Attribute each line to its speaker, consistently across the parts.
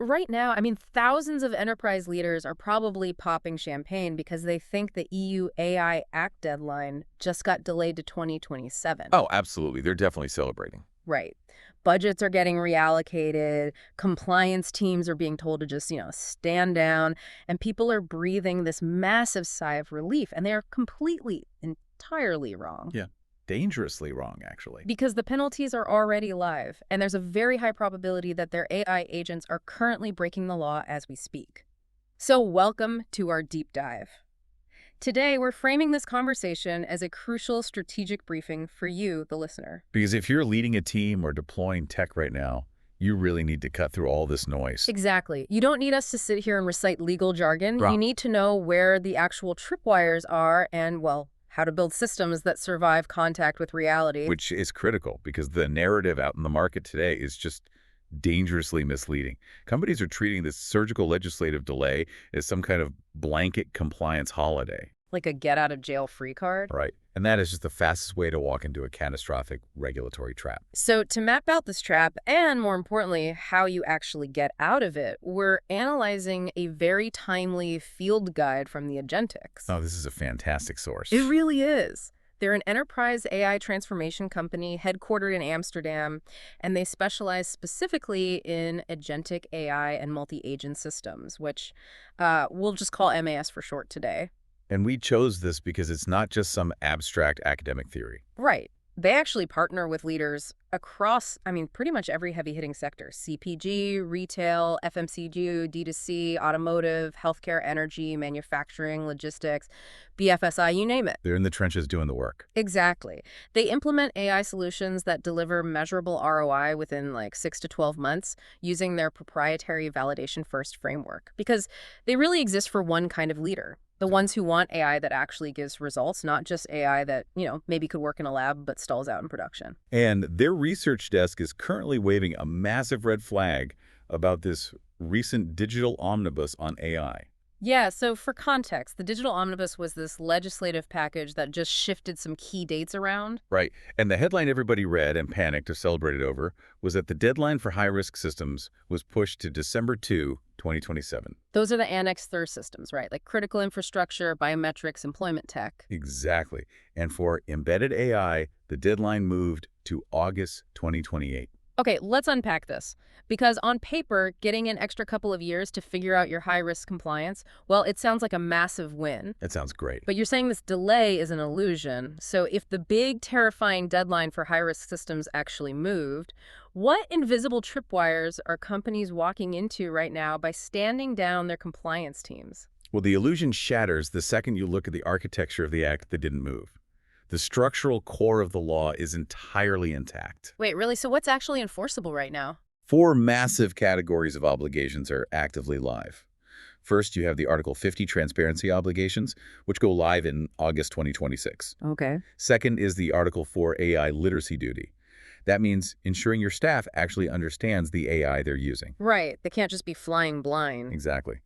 Speaker 1: right now, I mean, thousands of enterprise leaders are probably popping champagne because they think the EU AI Act deadline just got delayed to 2027.
Speaker 2: Oh, absolutely. They're definitely celebrating.
Speaker 1: Right. Budgets are getting reallocated, compliance teams are being told to just, stand down, and people are breathing this massive sigh of relief, and they're completely, entirely wrong.
Speaker 2: Yeah. Dangerously wrong, actually.
Speaker 1: Because the penalties are already live, and there's a very high probability that their AI agents are currently breaking the law as we speak. So welcome to our deep dive. Today, we're framing this conversation as a crucial strategic briefing for you, the listener.
Speaker 2: Because if you're leading a team or deploying tech right now, you really need to cut through all this noise.
Speaker 1: Exactly. You don't need us to sit here and recite legal jargon.
Speaker 2: Right.
Speaker 1: You need to know where the actual tripwires are and, well, how to build systems that survive contact with reality.
Speaker 2: Which is critical because the narrative out in the market today is just dangerously misleading. Companies are treating this surgical legislative delay as some kind of blanket compliance holiday.
Speaker 1: Like a get-out-of-jail-free card.
Speaker 2: Right. And that is just the fastest way to walk into a catastrophic regulatory trap.
Speaker 1: So to map out this trap, and more importantly, how you actually get out of it, we're analyzing a very timely field guide from the Agentics.
Speaker 2: Oh, this is a fantastic source.
Speaker 1: It really is. They're an enterprise AI transformation company headquartered in Amsterdam, and they specialize specifically in agentic AI and multi-agent systems, which we'll just call MAS for short today.
Speaker 2: And we chose this because it's not just some abstract academic theory.
Speaker 1: Right. They actually partner with leaders across, pretty much every heavy-hitting sector. CPG, retail, FMCG, D2C, automotive, healthcare, energy, manufacturing, logistics, BFSI, you name it.
Speaker 2: They're in the trenches doing the work.
Speaker 1: Exactly. They implement AI solutions that deliver measurable ROI within 6 to 12 months using their proprietary validation-first framework. Because they really exist for one kind of leader. The ones who want AI that actually gives results, not just AI that, maybe could work in a lab but stalls out in production.
Speaker 2: And their research desk is currently waving a massive red flag about this recent digital omnibus on AI.
Speaker 1: Yeah, so for context, the digital omnibus was this legislative package that just shifted some key dates around.
Speaker 2: Right. And the headline everybody read and panicked or celebrated over was that the deadline for high-risk systems was pushed to December 2, 2027.
Speaker 1: Those are the Annex III systems, right? Like critical infrastructure, biometrics, employment tech.
Speaker 2: Exactly. And for embedded AI, the deadline moved to August 2028.
Speaker 1: Okay, let's unpack this. Because on paper, getting an extra couple of years to figure out your high-risk compliance, well, it sounds like a massive win.
Speaker 2: That sounds great.
Speaker 1: But you're saying this delay is an illusion. So if the big, terrifying deadline for high-risk systems actually moved, what invisible tripwires are companies walking into right now by standing down their compliance teams?
Speaker 2: Well, the illusion shatters the second you look at the architecture of the act that didn't move. The structural core of the law is entirely intact.
Speaker 1: Wait, really? So what's actually enforceable right now?
Speaker 2: 4 massive categories of obligations are actively live. First, you have the Article 50 transparency obligations, which go live in August 2026.
Speaker 1: Okay.
Speaker 2: Second is the Article 4 AI literacy duty. That means ensuring your staff actually understands the AI they're using.
Speaker 1: Right. They can't just be flying blind.
Speaker 2: Exactly.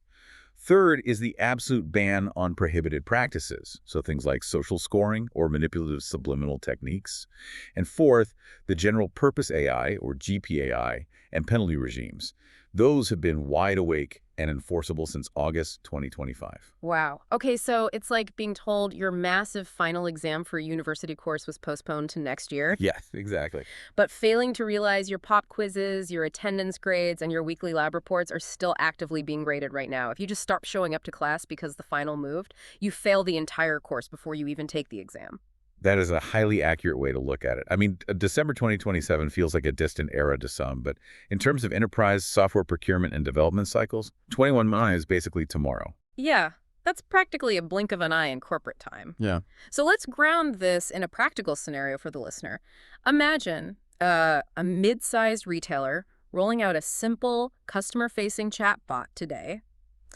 Speaker 2: Third is the absolute ban on prohibited practices, so things like social scoring or manipulative subliminal techniques. And fourth, the general purpose AI, or GPAI, and penalty regimes. Those have been wide awake and enforceable since August 2025.
Speaker 1: Wow. Okay, so it's like being told your massive final exam for a university course was postponed to next year.
Speaker 2: Yes, exactly.
Speaker 1: But failing to realize your pop quizzes, your attendance grades, and your weekly lab reports are still actively being graded right now. If you just stop showing up to class because the final moved, you fail the entire course before you even take the exam.
Speaker 2: That is a highly accurate way to look at it. I mean, December 2027 feels like a distant era to some, but in terms of enterprise software procurement and development cycles, 21 months is basically tomorrow.
Speaker 1: Yeah, that's practically a blink of an eye in corporate time.
Speaker 2: Yeah.
Speaker 1: So let's ground this in a practical scenario for the listener. Imagine a mid-sized retailer rolling out a simple customer-facing chatbot today.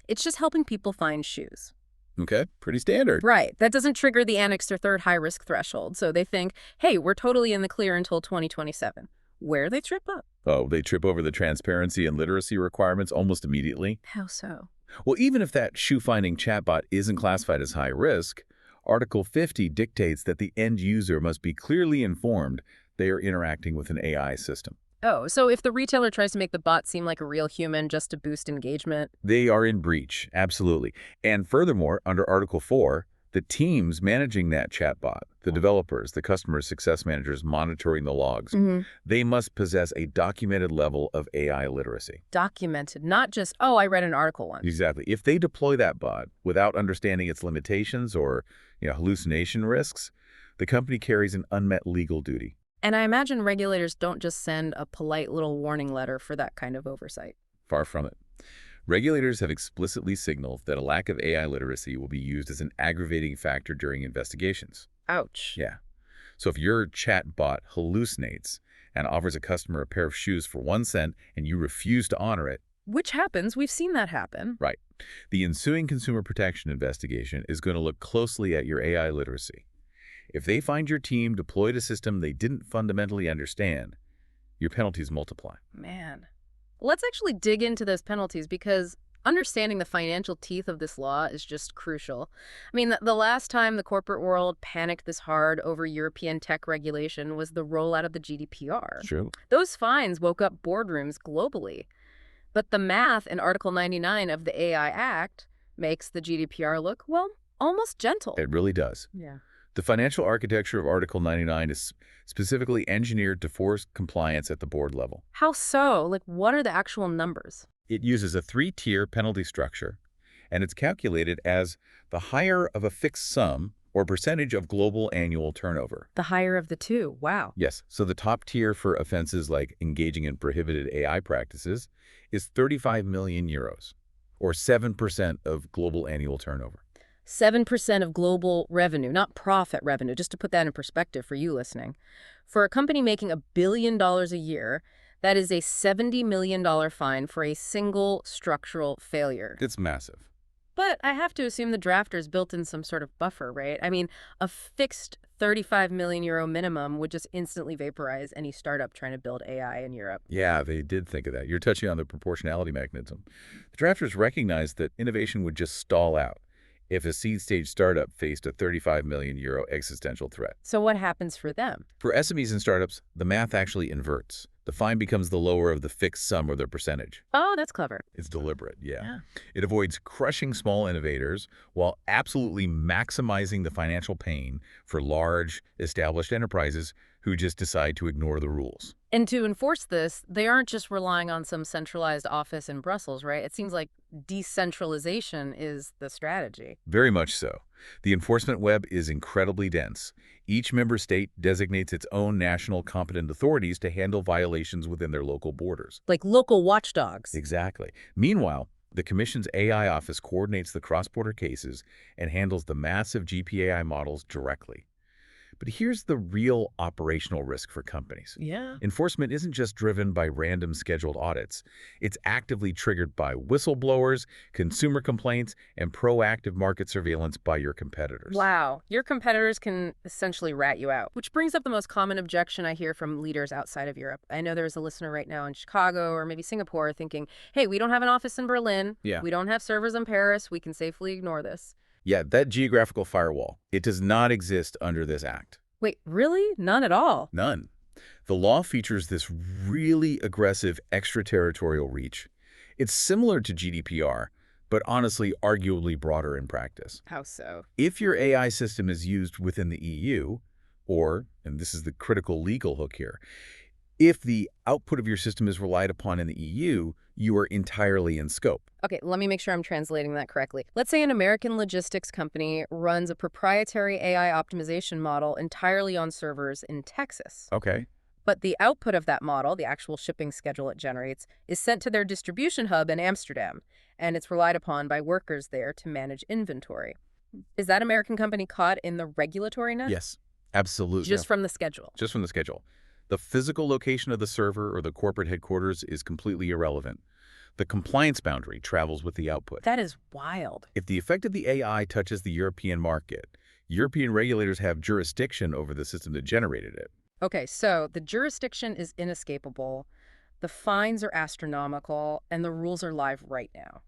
Speaker 1: It's just helping people find shoes.
Speaker 2: Okay, pretty standard.
Speaker 1: Right. That doesn't trigger the Annex or third high-risk threshold. So they think, hey, we're totally in the clear until 2027. Where they trip up?
Speaker 2: Oh, they trip over the transparency and literacy requirements almost immediately?
Speaker 1: How so?
Speaker 2: Well, even if that shoe-finding chatbot isn't classified as high risk, Article 50 dictates that the end user must be clearly informed they are interacting with an AI system.
Speaker 1: Oh, so if the retailer tries to make the bot seem like a real human just to boost engagement.
Speaker 2: They are in breach, absolutely. And furthermore, under Article 4, the teams managing that chatbot, the developers, the customer success managers monitoring the logs,
Speaker 1: Mhm.
Speaker 2: they must possess a documented level of AI literacy.
Speaker 1: Documented, not just, oh, I read an article once.
Speaker 2: Exactly. If they deploy that bot without understanding its limitations or hallucination risks, the company carries an unmet legal duty.
Speaker 1: And I imagine regulators don't just send a polite little warning letter for that kind of oversight.
Speaker 2: Far from it. Regulators have explicitly signaled that a lack of AI literacy will be used as an aggravating factor during investigations.
Speaker 1: Ouch.
Speaker 2: Yeah. So if your chat bot hallucinates and offers a customer a pair of shoes for 1 cent and you refuse to honor it,
Speaker 1: Which happens. We've seen that happen.
Speaker 2: right, the ensuing consumer protection investigation is going to look closely at your AI literacy. If they find your team deployed a system they didn't fundamentally understand, your penalties multiply.
Speaker 1: Man. Let's actually dig into those penalties because understanding the financial teeth of this law is just crucial. I mean, the last time the corporate world panicked this hard over European tech regulation was the rollout of the GDPR.
Speaker 2: True.
Speaker 1: Those fines woke up boardrooms globally. But the math in Article 99 of the AI Act makes the GDPR look, well, almost gentle.
Speaker 2: It really does.
Speaker 1: Yeah.
Speaker 2: The financial architecture of Article 99 is specifically engineered to force compliance at the board level.
Speaker 1: How so? Like, what are the actual numbers?
Speaker 2: It uses a 3-tier penalty structure, and it's calculated as the higher of a fixed sum or percentage of global annual turnover.
Speaker 1: The higher of the two. Wow.
Speaker 2: Yes, so the top tier for offenses like engaging in prohibited AI practices is 35 million euros, or 7% of global annual turnover.
Speaker 1: 7% of global revenue, not profit revenue, just to put that in perspective for you listening. For a company making $1 billion a year, that is a $70 million fine for a single structural failure.
Speaker 2: It's massive.
Speaker 1: But I have to assume the drafters built in some sort of buffer, right? I mean, a fixed 35 million euro minimum would just instantly vaporize any startup trying to build AI in Europe.
Speaker 2: Yeah, they did think of that. You're touching on the proportionality mechanism. The drafters recognized that innovation would just stall out if a seed-stage startup faced a 35 million euro existential threat.
Speaker 1: So what happens for them?
Speaker 2: For SMEs and startups, the math actually inverts. The fine becomes the lower of the fixed sum or the percentage.
Speaker 1: Oh, that's clever.
Speaker 2: It's deliberate, yeah.
Speaker 1: Yeah.
Speaker 2: It avoids crushing small innovators while absolutely maximizing the financial pain for large, established enterprises who just decide to ignore the rules.
Speaker 1: And to enforce this, they aren't just relying on some centralized office in Brussels, right? It seems like decentralization is the strategy.
Speaker 2: Very much so. The enforcement web is incredibly dense. Each member state designates its own national competent authorities to handle violations within their local borders.
Speaker 1: Like local watchdogs.
Speaker 2: Exactly. Meanwhile, the Commission's AI office coordinates the cross-border cases and handles the massive GPAI models directly. But here's the real operational risk for companies.
Speaker 1: Yeah.
Speaker 2: Enforcement isn't just driven by random scheduled audits. It's actively triggered by whistleblowers, consumer complaints, and proactive market surveillance by your competitors.
Speaker 1: Wow. Your competitors can essentially rat you out, which brings up the most common objection I hear from leaders outside of Europe. I know there's a listener right now in Chicago or maybe Singapore thinking, hey, we don't have an office in Berlin.
Speaker 2: Yeah.
Speaker 1: We don't have servers in Paris. We can safely ignore this.
Speaker 2: Yeah, that geographical firewall, it does not exist under this act.
Speaker 1: Wait, really? None at all?
Speaker 2: None. The law features this really aggressive extraterritorial reach. It's similar to GDPR, but honestly arguably broader in practice.
Speaker 1: How so?
Speaker 2: If your AI system is used within the EU, or, and this is the critical legal hook here, if the output of your system is relied upon in the EU, you are entirely in scope.
Speaker 1: Okay, let me make sure I'm translating that correctly. Let's say an American logistics company runs a proprietary AI optimization model entirely on servers in Texas.
Speaker 2: Okay.
Speaker 1: But the output of that model, the actual shipping schedule it generates, is sent to their distribution hub in Amsterdam, and it's relied upon by workers there to manage inventory. Is that American company caught in the regulatory net?
Speaker 2: Yes, absolutely.
Speaker 1: Just from the schedule?
Speaker 2: Just from the schedule. The physical location of the server or the corporate headquarters is completely irrelevant. The compliance boundary travels with the output.
Speaker 1: That is wild.
Speaker 2: If the effect of the AI touches the European market, European regulators have jurisdiction over the system that generated it.
Speaker 1: Okay, so the jurisdiction is inescapable, the fines are astronomical, and the rules are live right now.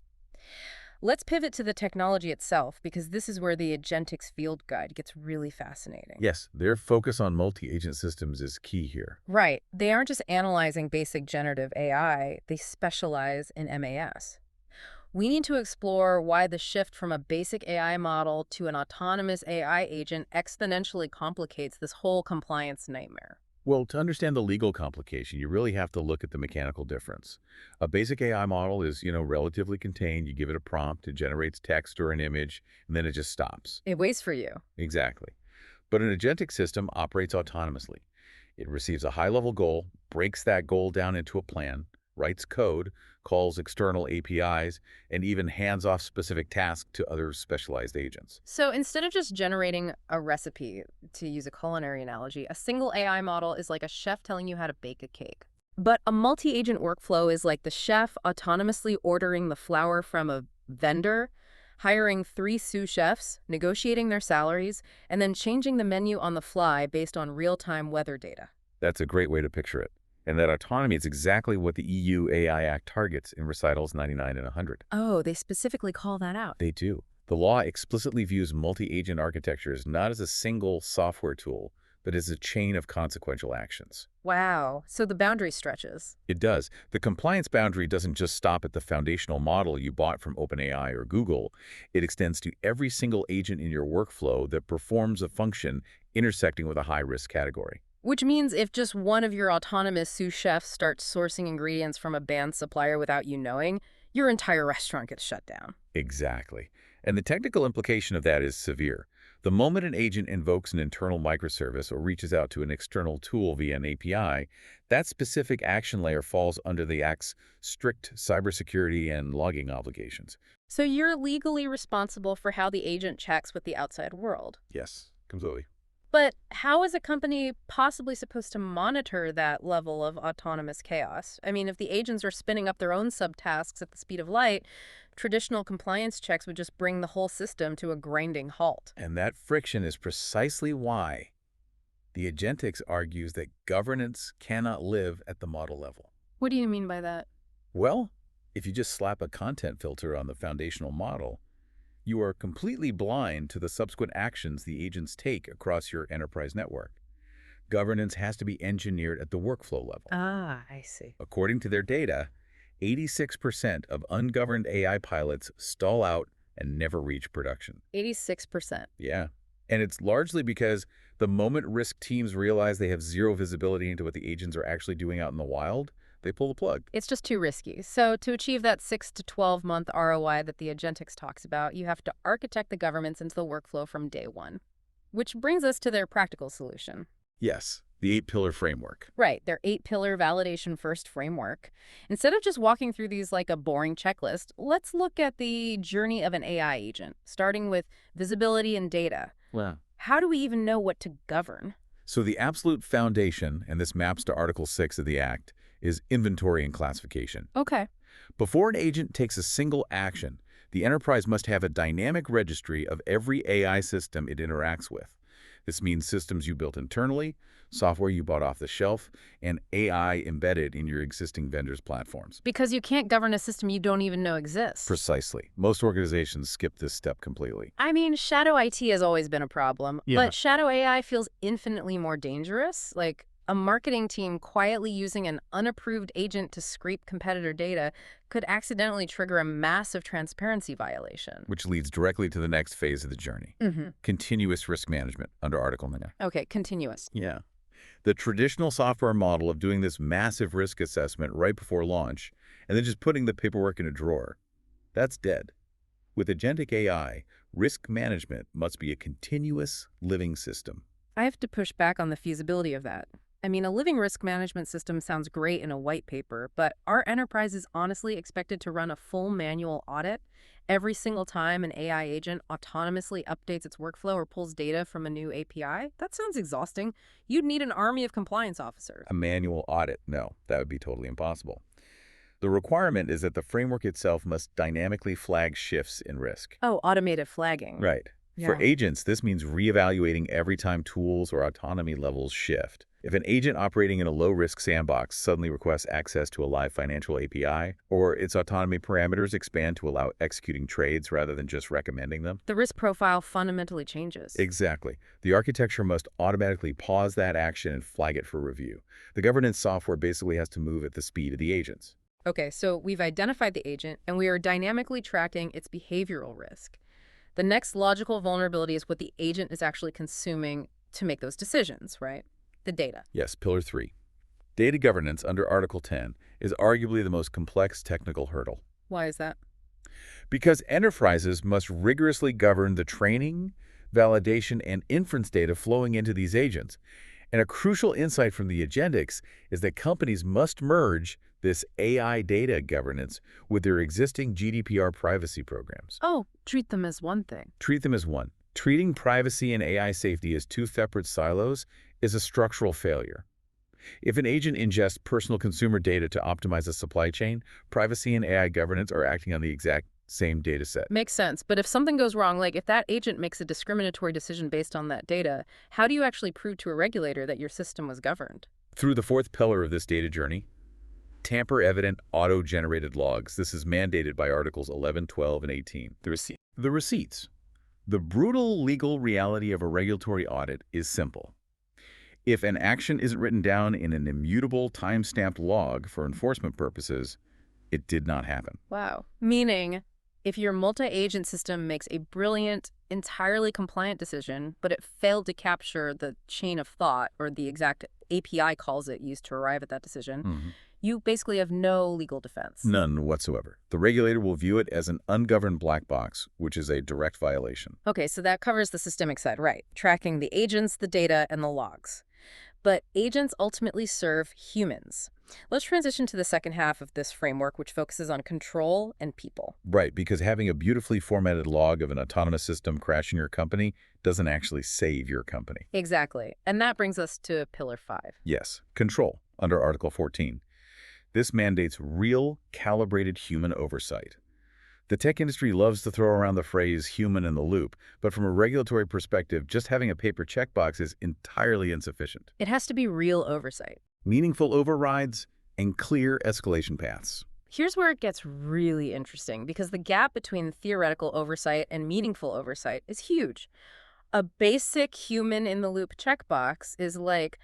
Speaker 1: Let's pivot to the technology itself, because this is where the Agentics field guide gets really fascinating.
Speaker 2: Yes, their focus on multi-agent systems is key here.
Speaker 1: Right. They aren't just analyzing basic generative AI, they specialize in MAS. We need to explore why the shift from a basic AI model to an autonomous AI agent exponentially complicates this whole compliance nightmare.
Speaker 2: Well, to understand the legal complication, you really have to look at the mechanical difference. A basic AI model is, relatively contained. You give it a prompt, it generates text or an image, and then it just stops.
Speaker 1: It waits for you.
Speaker 2: Exactly. But an agentic system operates autonomously. It receives a high-level goal, breaks that goal down into a plan, writes code, calls external APIs, and even hands off specific tasks to other specialized agents.
Speaker 1: So instead of just generating a recipe, to use a culinary analogy, a single AI model is like a chef telling you how to bake a cake. But a multi-agent workflow is like the chef autonomously ordering the flour from a vendor, hiring 3 sous chefs, negotiating their salaries, and then changing the menu on the fly based on real-time weather data.
Speaker 2: That's a great way to picture it. And that autonomy is exactly what the EU AI Act targets in recitals 99 and 100.
Speaker 1: Oh, they specifically call that out.
Speaker 2: They do. The law explicitly views multi-agent architectures not as a single software tool, but as a chain of consequential actions.
Speaker 1: Wow. So the boundary stretches.
Speaker 2: It does. The compliance boundary doesn't just stop at the foundational model you bought from OpenAI or Google. It extends to every single agent in your workflow that performs a function intersecting with a high-risk category.
Speaker 1: Which means if just one of your autonomous sous chefs starts sourcing ingredients from a banned supplier without you knowing, your entire restaurant gets shut down.
Speaker 2: Exactly. And the technical implication of that is severe. The moment an agent invokes an internal microservice or reaches out to an external tool via an API, that specific action layer falls under the Act's strict cybersecurity and logging obligations.
Speaker 1: So you're legally responsible for how the agent checks with the outside world.
Speaker 2: Yes, completely.
Speaker 1: But how is a company possibly supposed to monitor that level of autonomous chaos? I mean, if the agents are spinning up their own subtasks at the speed of light, traditional compliance checks would just bring the whole system to a grinding halt.
Speaker 2: And that friction is precisely why the Agentics argues that governance cannot live at the model level.
Speaker 1: What do you mean by that?
Speaker 2: Well, if you just slap a content filter on the foundational model, you are completely blind to the subsequent actions the agents take across your enterprise network. Governance has to be engineered at the workflow level.
Speaker 1: Ah, I see.
Speaker 2: According to their data, 86% of ungoverned AI pilots stall out and never reach production.
Speaker 1: 86%.
Speaker 2: Yeah. And it's largely because the moment risk teams realize they have zero visibility into what the agents are actually doing out in the wild, they pull the plug.
Speaker 1: It's just too risky. So to achieve that 6 to 12-month ROI that the Agentics talks about, you have to architect the governments into the workflow from day one. Which brings us to their practical solution.
Speaker 2: Yes, the 8-pillar framework.
Speaker 1: Right, their 8-pillar validation-first framework. Instead of just walking through these like a boring checklist, let's look at the journey of an AI agent, starting with visibility and data.
Speaker 2: Wow.
Speaker 1: How do we even know what to govern?
Speaker 2: So the absolute foundation, and this maps to Article 6 of the Act, is inventory and classification.
Speaker 1: Okay.
Speaker 2: Before an agent takes a single action, the enterprise must have a dynamic registry of every AI system it interacts with. This means systems you built internally, software you bought off the shelf, and AI embedded in your existing vendors' platforms.
Speaker 1: Because you can't govern a system you don't even know exists.
Speaker 2: Precisely. Most organizations skip this step completely.
Speaker 1: I mean, shadow IT has always been a problem, but shadow AI feels infinitely more dangerous. Like, a marketing team quietly using an unapproved agent to scrape competitor data could accidentally trigger a massive transparency violation.
Speaker 2: Which leads directly to the next phase of the journey. Continuous risk management under Article 9.
Speaker 1: Okay, continuous.
Speaker 2: Yeah. The traditional software model of doing this massive risk assessment right before launch and then just putting the paperwork in a drawer, that's dead. With agentic AI, risk management must be a continuous living system.
Speaker 1: I have to push back on the feasibility of that. I mean, a living risk management system sounds great in a white paper, but are enterprises honestly expected to run a full manual audit every single time an AI agent autonomously updates its workflow or pulls data from a new API? That sounds exhausting. You'd need an army of compliance officers.
Speaker 2: A manual audit? No, that would be totally impossible. The requirement is that the framework itself must dynamically flag shifts in risk.
Speaker 1: Oh, automated flagging.
Speaker 2: Right. For
Speaker 1: Yeah.
Speaker 2: agents, this means reevaluating every time tools or autonomy levels shift. If an agent operating in a low-risk sandbox suddenly requests access to a live financial API, or its autonomy parameters expand to allow executing trades rather than just recommending them,
Speaker 1: The risk profile fundamentally changes.
Speaker 2: exactly. The architecture must automatically pause that action and flag it for review. The governance software basically has to move at the speed of the agents.
Speaker 1: Okay, so we've identified the agent, and we are dynamically tracking its behavioral risk. The next logical vulnerability is what the agent is actually consuming to make those decisions, right? The data.
Speaker 2: Yes, Pillar 3. Data governance under Article 10 is arguably the most complex technical hurdle,
Speaker 1: Why is that?
Speaker 2: because enterprises must rigorously govern the training, validation, and inference data flowing into these agents. And a crucial insight from the Agentics is that companies must merge this AI data governance with their existing GDPR privacy programs.
Speaker 1: Oh, treat them as one thing.
Speaker 2: Treat them as one. Treating privacy and AI safety as two separate silos is a structural failure. If an agent ingests personal consumer data to optimize a supply chain, privacy and AI governance are acting on the exact same data set.
Speaker 1: Makes sense. But if something goes wrong, like if that agent makes a discriminatory decision based on that data, how do you actually prove to a regulator that your system was governed?
Speaker 2: Through the fourth pillar of this data journey, tamper-evident auto-generated logs. This is mandated by Articles 11, 12, and 18. The receipts. The brutal legal reality of a regulatory audit is simple. If an action isn't written down in an immutable, time-stamped log for enforcement purposes, it did not happen.
Speaker 1: Wow. Meaning, if your multi-agent system makes a brilliant, entirely compliant decision, but it failed to capture the chain of thought or the exact API calls it used to arrive at that decision, you basically have no legal defense.
Speaker 2: None whatsoever. The regulator will view it as an ungoverned black box, which is a direct violation.
Speaker 1: Okay, so that covers the systemic side, right? Tracking the agents, the data, and the logs. But agents ultimately serve humans. Let's transition to the second half of this framework, which focuses on control and people.
Speaker 2: Right, because having a beautifully formatted log of an autonomous system crashing your company doesn't actually save your company.
Speaker 1: Exactly. And that brings us to Pillar 5.
Speaker 2: Yes, control, under Article 14. This mandates real, calibrated human oversight. The tech industry loves to throw around the phrase human in the loop, but from a regulatory perspective, just having a paper checkbox is entirely insufficient.
Speaker 1: It has to be real oversight.
Speaker 2: Meaningful overrides and clear escalation paths.
Speaker 1: Here's where it gets really interesting, because the gap between theoretical oversight and meaningful oversight is huge. A basic human-in-the-loop checkbox is like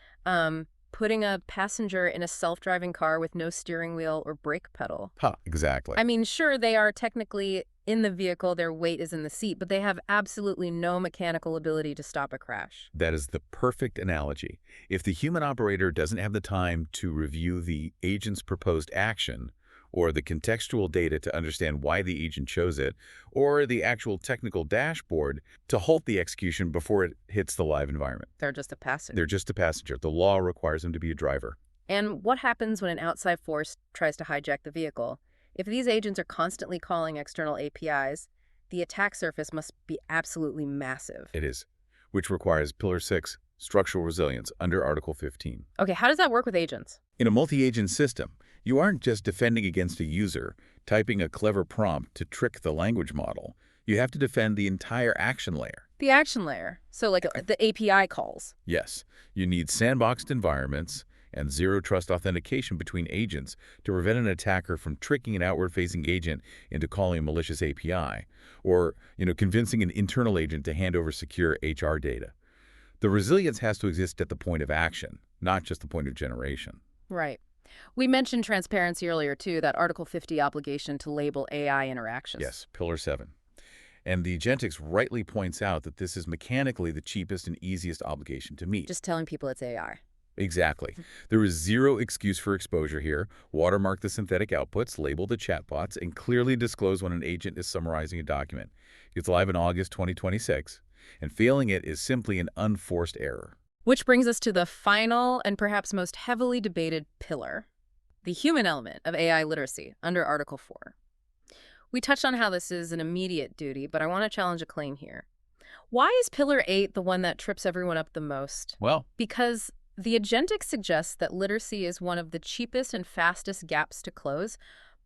Speaker 1: putting a passenger in a self-driving car with no steering wheel or brake pedal.
Speaker 2: Exactly.
Speaker 1: I mean, sure, they are technically in the vehicle, their weight is in the seat, but they have absolutely no mechanical ability to stop a crash.
Speaker 2: That is the perfect analogy. If the human operator doesn't have the time to review the agent's proposed action, or the contextual data to understand why the agent chose it, or the actual technical dashboard to halt the execution before it hits the live environment.
Speaker 1: They're just a passenger.
Speaker 2: They're just a passenger. The law requires them to be a driver.
Speaker 1: And what happens when an outside force tries to hijack the vehicle? If these agents are constantly calling external APIs, the attack surface must be absolutely massive.
Speaker 2: It is, which requires Pillar 6, structural resilience, under Article 15.
Speaker 1: Okay, how does that work with agents?
Speaker 2: In a multi-agent system, you aren't just defending against a user, typing a clever prompt to trick the language model. You have to defend the entire action layer.
Speaker 1: The action layer. So like the API calls.
Speaker 2: Yes, you need sandboxed environments and zero-trust authentication between agents to prevent an attacker from tricking an outward-facing agent into calling a malicious API, or convincing an internal agent to hand over secure HR data. The resilience has to exist at the point of action, not just the point of generation.
Speaker 1: Right. We mentioned transparency earlier, too, that Article 50 obligation to label AI interactions.
Speaker 2: Yes, Pillar 7. And the Agentics rightly points out that this is mechanically the cheapest and easiest obligation to meet.
Speaker 1: Just telling people it's AI.
Speaker 2: Exactly. There is zero excuse for exposure here. Watermark the synthetic outputs, label the chatbots, and clearly disclose when an agent is summarizing a document. It's live in August 2026, and failing it is simply an unforced error.
Speaker 1: Which brings us to the final and perhaps most heavily debated pillar, the human element of AI literacy under Article 4. We touched on how this is an immediate duty, but I want to challenge a claim here. Why is Pillar 8 the one that trips everyone up the most?
Speaker 2: Well,
Speaker 1: Because the Agentics suggests that literacy is one of the cheapest and fastest gaps to close,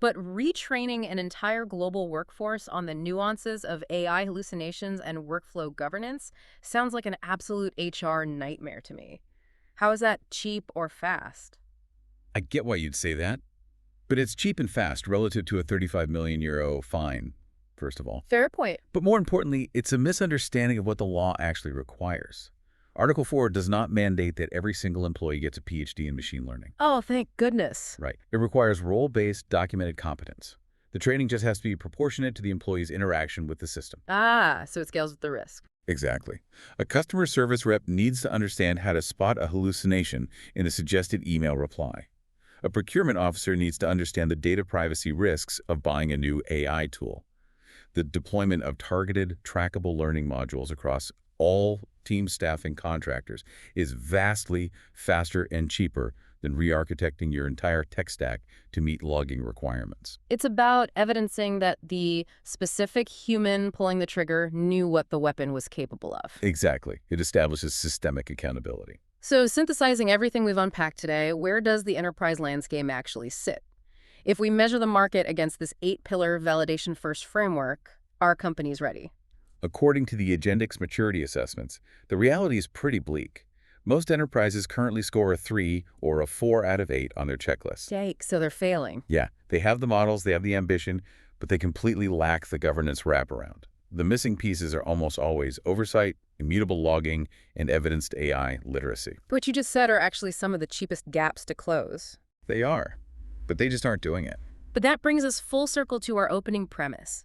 Speaker 1: But retraining an entire global workforce on the nuances of AI hallucinations and workflow governance sounds like an absolute HR nightmare to me. How is that cheap or fast?
Speaker 2: I get why you'd say that, but it's cheap and fast relative to a 35 million euro fine, first of all.
Speaker 1: Fair point.
Speaker 2: But more importantly, it's a misunderstanding of what the law actually requires. Article 4 does not mandate that every single employee gets a PhD in machine learning.
Speaker 1: Oh, thank goodness.
Speaker 2: Right. It requires role-based, documented competence. The training just has to be proportionate to the employee's interaction with the system.
Speaker 1: Ah, so it scales with the risk.
Speaker 2: Exactly. A customer service rep needs to understand how to spot a hallucination in a suggested email reply. A procurement officer needs to understand the data privacy risks of buying a new AI tool. The deployment of targeted, trackable learning modules across all team staff and contractors is vastly faster and cheaper than re-architecting your entire tech stack to meet logging requirements.
Speaker 1: It's about evidencing that the specific human pulling the trigger knew what the weapon was capable of.
Speaker 2: Exactly. It establishes systemic accountability.
Speaker 1: So, synthesizing everything we've unpacked today, where does the enterprise landscape actually sit? If we measure the market against this 8-pillar validation-first framework, are companies ready?
Speaker 2: According to the Agentics maturity assessments, the reality is pretty bleak. Most enterprises currently score a 3 or a 4 out of 8 on their checklist.
Speaker 1: Yikes, so they're failing.
Speaker 2: Yeah, they have the models, they have the ambition, but they completely lack the governance wraparound. The missing pieces are almost always oversight, immutable logging, and evidenced AI literacy.
Speaker 1: What you just said are actually some of the cheapest gaps to close.
Speaker 2: They are, but they just aren't doing it.
Speaker 1: But that brings us full circle to our opening premise.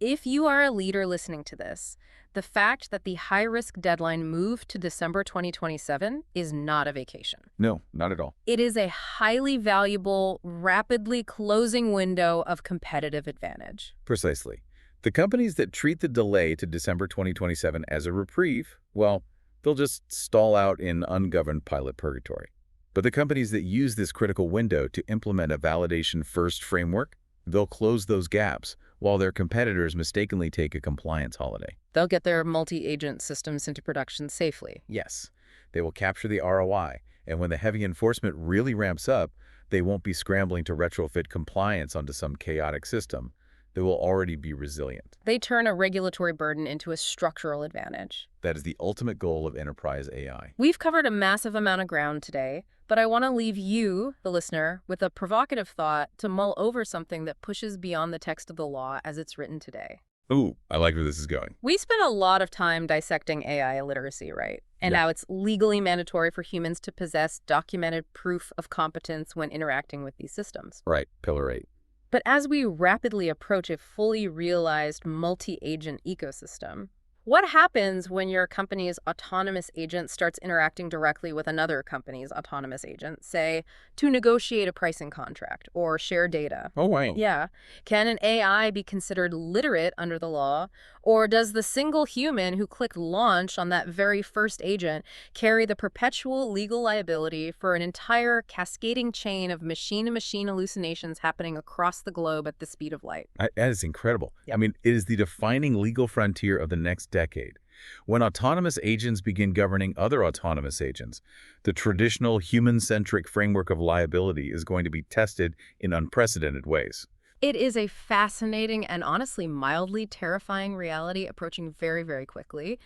Speaker 1: If you are a leader listening to this, the fact that the high-risk deadline moved to December 2027 is not a vacation.
Speaker 2: No, not at all.
Speaker 1: It is a highly valuable, rapidly closing window of competitive advantage.
Speaker 2: Precisely. The companies that treat the delay to December 2027 as a reprieve, well, they'll just stall out in ungoverned pilot purgatory. But the companies that use this critical window to implement a validation-first framework, they'll close those gaps, while their competitors mistakenly take a compliance holiday.
Speaker 1: They'll get their multi-agent systems into production safely.
Speaker 2: Yes, they will capture the ROI, and when the heavy enforcement really ramps up, they won't be scrambling to retrofit compliance onto some chaotic system. They will already be resilient.
Speaker 1: They turn a regulatory burden into a structural advantage.
Speaker 2: That is the ultimate goal of enterprise AI.
Speaker 1: We've covered a massive amount of ground today, but I want to leave you, the listener, with a provocative thought to mull over something that pushes beyond the text of the law as it's written today.
Speaker 2: Ooh, I like where this is going.
Speaker 1: We spent a lot of time dissecting AI literacy, right? And
Speaker 2: Yeah.
Speaker 1: how it's legally mandatory for humans to possess documented proof of competence when interacting with these systems.
Speaker 2: Right, Pillar 8.
Speaker 1: But as we rapidly approach a fully realized multi-agent ecosystem, what happens when your company's autonomous agent starts interacting directly with another company's autonomous agent, say, to negotiate a pricing contract or share data?
Speaker 2: Oh, wow.
Speaker 1: Yeah. Can an AI be considered literate under the law? Or does the single human who clicked launch on that very first agent carry the perpetual legal liability for an entire cascading chain of machine-to-machine hallucinations happening across the globe at the speed of light?
Speaker 2: That is incredible.
Speaker 1: Yep.
Speaker 2: I mean, it is the defining legal frontier of the next decade. When autonomous agents begin governing other autonomous agents, the traditional human-centric framework of liability is going to be tested in unprecedented ways.
Speaker 1: It is a fascinating and honestly mildly terrifying reality approaching very, very quickly.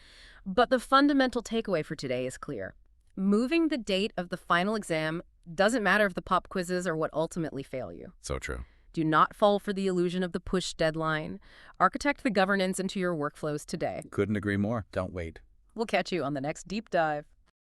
Speaker 1: But the fundamental takeaway for today is clear. Moving the date of the final exam doesn't matter if the pop quizzes are what ultimately fail you.
Speaker 2: So true.
Speaker 1: Do not fall for the illusion of the push deadline. Architect the governance into your workflows today.
Speaker 2: Couldn't agree more. Don't wait.
Speaker 1: We'll catch you on the next deep dive.